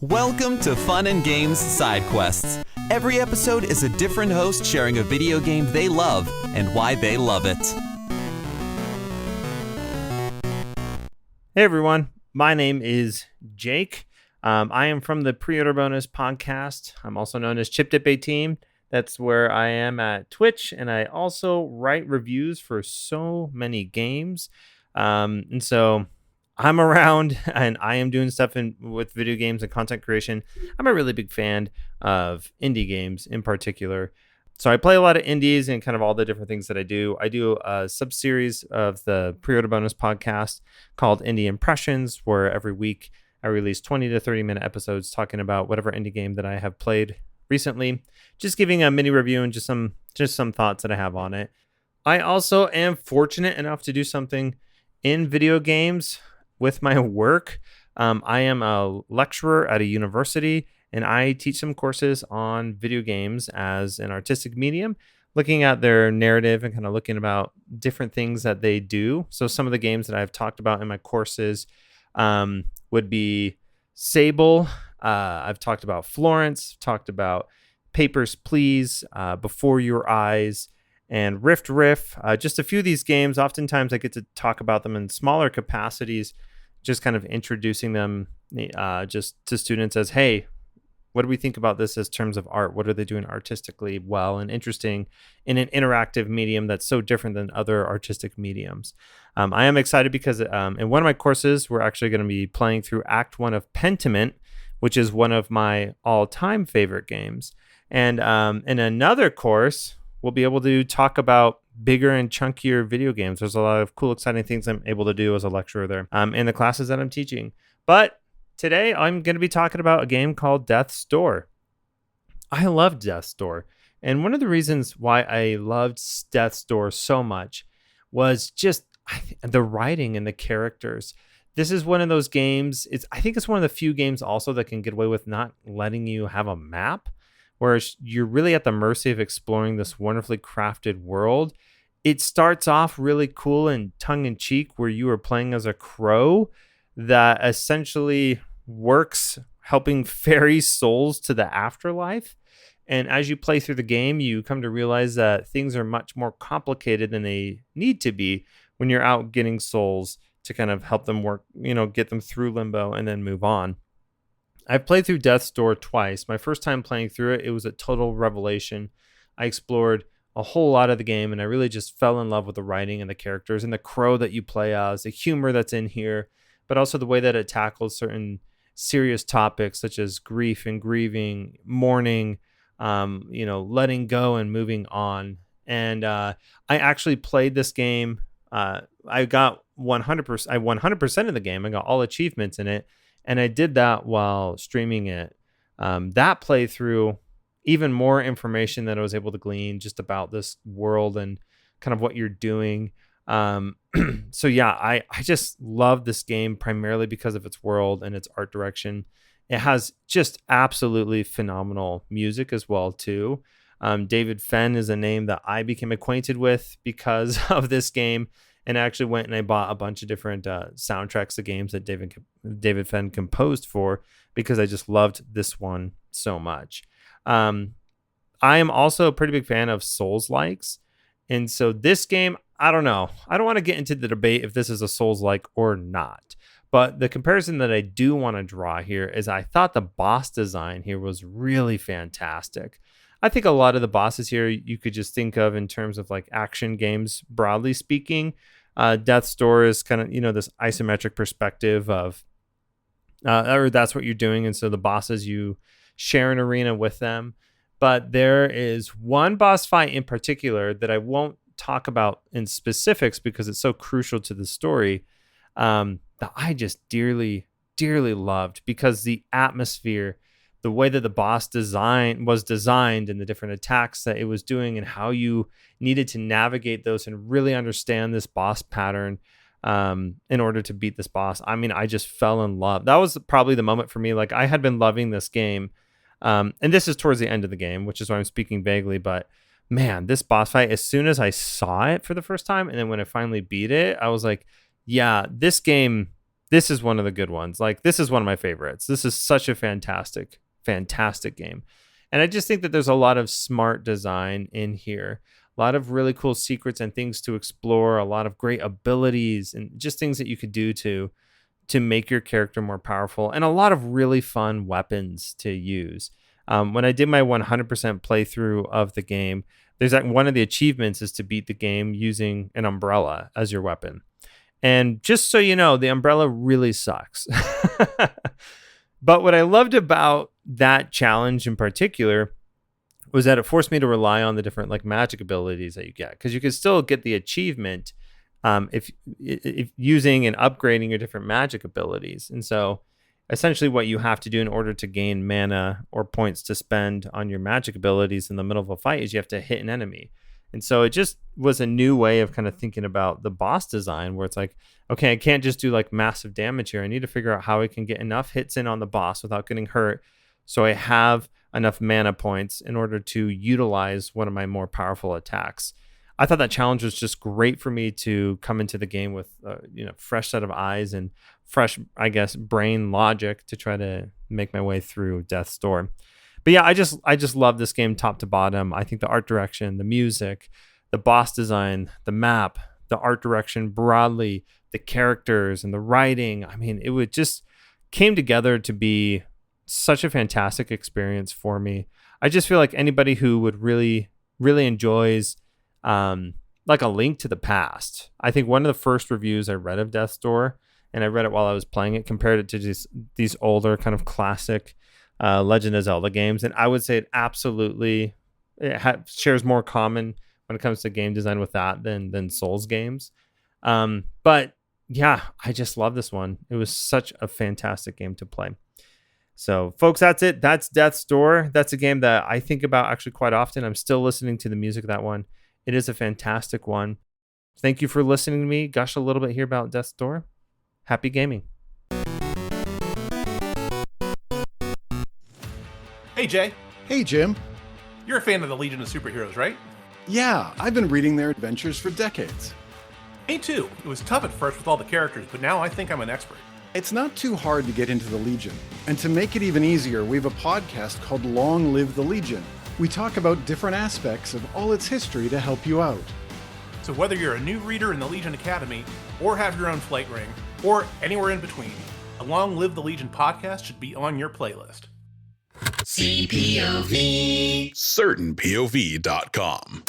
Welcome to Fun and Games Side Quests. Every episode is a different host sharing a video game they love and why they love it. Hey everyone, my name is Jake. I am from the Pre-Order Bonus podcast. I'm also known as ChipDip18. That's where I am at Twitch, and I also write reviews for so many games. And so I'm around, and I am doing stuff with video games and content creation. I'm a really big fan of indie games in particular. So I play a lot of indies and kind of all the different things that I do. I do a sub-series of the Pre-Order Bonus podcast called Indie Impressions, where every week I release 20 to 30-minute episodes talking about whatever indie game that I have played recently, just giving a mini review and just some thoughts that I have on it. I also am fortunate enough to do something in video games with my work. I am a lecturer at a university, and I teach some courses on video games as an artistic medium, looking at their narrative and kind of looking about different things that they do. So some of the games that I've talked about in my courses would be Sable. I've talked about Florence, talked about Papers, Please, Before Your Eyes, and Rift Riff. Just a few of these games. Oftentimes I get to talk about them in smaller capacities, just kind of introducing them just to students as, hey, what do we think about this as terms of art? What are they doing artistically well and interesting in an interactive medium that's so different than other artistic mediums? I am excited because in one of my courses, we're actually going to be playing through Act 1 of Pentiment, which is one of my all-time favorite games. And in another course, we'll be able to talk about bigger and chunkier video games. There's a lot of cool, exciting things I'm able to do as a lecturer there in the classes that I'm teaching. But today, I'm going to be talking about a game called Death's Door. I love Death's Door. And one of the reasons why I loved Death's Door so much was just the writing and the characters. This is one of those games. I think it's one of the few games also that can get away with not letting you have a map, where you're really at the mercy of exploring this wonderfully crafted world. It starts off really cool and tongue-in-cheek, where you are playing as a crow that essentially works helping ferry souls to the afterlife. And as you play through the game, you come to realize that things are much more complicated than they need to be when you're out getting souls to kind of help them work, get them through limbo and then move on. I've played through Death's Door twice. My first time playing through it, it was a total revelation. I explored a whole lot of the game, and I really just fell in love with the writing and the characters and the crow that you play as, the humor that's in here, but also the way that it tackles certain serious topics such as grief and grieving, mourning, letting go and moving on. And I actually played this game. I got 100%. I 100% of the game. I got all achievements in it, and I did that while streaming it. That playthrough, even more information that I was able to glean just about this world and kind of what you're doing. So yeah, I just love this game primarily because of its world and its art direction. It has just absolutely phenomenal music as well too. David Fenn is a name that I became acquainted with because of this game, and I actually went and I bought a bunch of different soundtracks of games that David Fenn composed for, because I just loved this one so much. I am also a pretty big fan of Souls-likes, and so this game, I don't know. I don't want to get into the debate if this is a Souls-like or not. But the comparison that I do want to draw here is I thought the boss design here was really fantastic. I think a lot of the bosses here you could just think of in terms of like action games, broadly speaking. Death's Door is kind of, this isometric perspective of, or that's what you're doing. And so the bosses, you share an arena with them. But there is one boss fight in particular that I won't talk about in specifics because it's so crucial to the story, that I just dearly, dearly loved, because the atmosphere, the way that the boss was designed and the different attacks that it was doing and how you needed to navigate those and really understand this boss pattern in order to beat this boss. I mean, I just fell in love. That was probably the moment for me. Like, I had been loving this game. And this is towards the end of the game, which is why I'm speaking vaguely, but man, this boss fight, as soon as I saw it for the first time, and then when I finally beat it, I was like, yeah, this game this is one of the good ones. Like, this is one of my favorites. This is such a fantastic game. And I just think that there's a lot of smart design in here, a lot of really cool secrets and things to explore, a lot of great abilities and just things that you could do to make your character more powerful, and a lot of really fun weapons to use. When I did my 100% playthrough of the game, there's like one of the achievements is to beat the game using an umbrella as your weapon. And just so you know, the umbrella really sucks. But what I loved about that challenge in particular was that it forced me to rely on the different like magic abilities that you get, because you could still get the achievement if using and upgrading your different magic abilities. And so essentially what you have to do in order to gain mana or points to spend on your magic abilities in the middle of a fight is you have to hit an enemy. And so it just was a new way of kind of thinking about the boss design, where it's like, okay, I can't just do like massive damage here. I need to figure out how I can get enough hits in on the boss without getting hurt, so I have enough mana points in order to utilize one of my more powerful attacks. I thought that challenge was just great for me to come into the game with fresh set of eyes and fresh, I guess, brain logic to try to make my way through Death's Door. But yeah, I just love this game top to bottom. I think the art direction, the music, the boss design, the map, the art direction broadly, the characters and the writing. I mean, it would just came together to be such a fantastic experience for me. I just feel like anybody who would really, really enjoys like A Link to the Past. I think one of the first reviews I read of Death's Door, and I read it while I was playing it, compared it to these older kind of classic Legend of Zelda games, and I would say it absolutely shares more common when it comes to game design with that than Souls games. But yeah, I just love this one. It was such a fantastic game to play. So folks, that's it. That's Death's Door. That's a game that I think about actually quite often. I'm still listening to the music of that one. It is a fantastic one. Thank you for listening to me gush a little bit here about Death's Door. Happy gaming. Hey, Jay. Hey, Jim. You're a fan of the Legion of Superheroes, right? Yeah, I've been reading their adventures for decades. Me too. It was tough at first with all the characters, but now I think I'm an expert. It's not too hard to get into the Legion. And to make it even easier, we have a podcast called Long Live the Legion. We talk about different aspects of all its history to help you out. So whether you're a new reader in the Legion Academy, or have your own flight ring, or anywhere in between, a Long Live the Legion podcast should be on your playlist. CPOV. CertainPOV.com.